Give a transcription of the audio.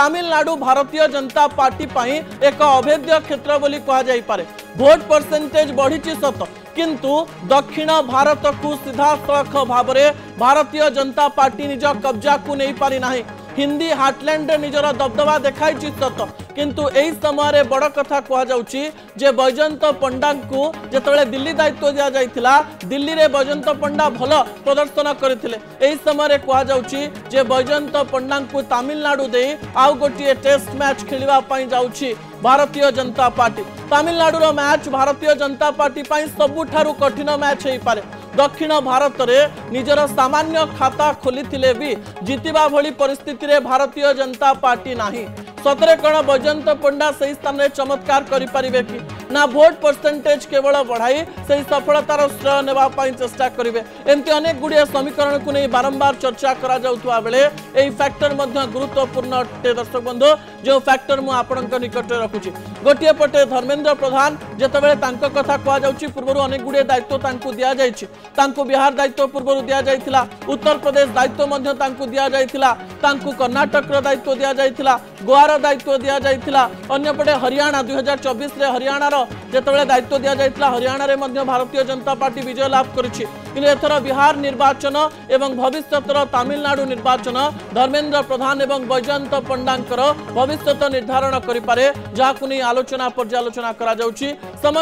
Tamil Nadu Bharatiya Janata party पाई एक अभेद्य क्षेत्र बोली कहा जाई पारे। भोट परसेंटेज बढ़ी सत किंतु दक्षिण भारत को सीधा सड़क भाव में भारतीय जनता पार्टी निज कब्जा को नहीं पारि नाही। हिंदी हार्टलैंड निजर दबदबा देखाई सत किंतु एही समय बड़ कथा कह जे बैजयंत पंडा को जिते दिल्ली दायित्व दि जाइथिला दिल्ली रे बैजयंत पंडा भल प्रदर्शन करथिले। एही समय कह जे बैजयंत पंडा को तमिलनाडु दे आउ गोटे टेस्ट मैच खेलिबा पई जाउछि Bharatiya Janata party. Tamil Nadu match Bharatiya Janata party पाई सबुठारु कठिन मैच हो पारे। दक्षिण भारत में निजर सामान्य खाता खोली भी जितिबा भली परिस्थिति रे भारतीय जनता पार्टी नाही। सतरे कण बैजयंत पंडा से स्थान में चमत्कार करें कि ना भोट परसेंटेज केवल बढ़ाई से सफलतार श्रेय नेबाई चेष्टा करेंगे। एमती अनेक गुड़िया समीकरण को नहीं बारंबार चर्चा करा बेले यही फैक्टर गुरुत्वपूर्ण अटे। दर्शक बंधु जो फैक्टर मु आपणक निकट रखुची गोटे पटे धर्मेंद्र प्रधान जितेबाला कथा कहुच्छी पूर्व अनेक गुड़िया दायित्व दि जाइए। बिहार दायित्व पूर्व दि जाइए, उत्तर प्रदेश दायित्व दि जाइए, कर्णाटक दायित्व दि जाइए, गोवार दायित्व दि जाइए। अन्यपटे हरियाणा 2024 रे हरियाणार जितेबाला दायित्व दि जाइए हरियाणा रे भारतीय जनता पार्टी विजय लाभ करिछि। किंतु एथर बिहार निर्वाचन एवं भविष्यतर तमिलनाडु निर्वाचन धर्मेंद्र प्रधान एवं बैजयंत पंडांकर भविष्यत निर्धारण करिपारे, जाहाकु नै आलोचना पर्यालोचना करा जाउछि। समय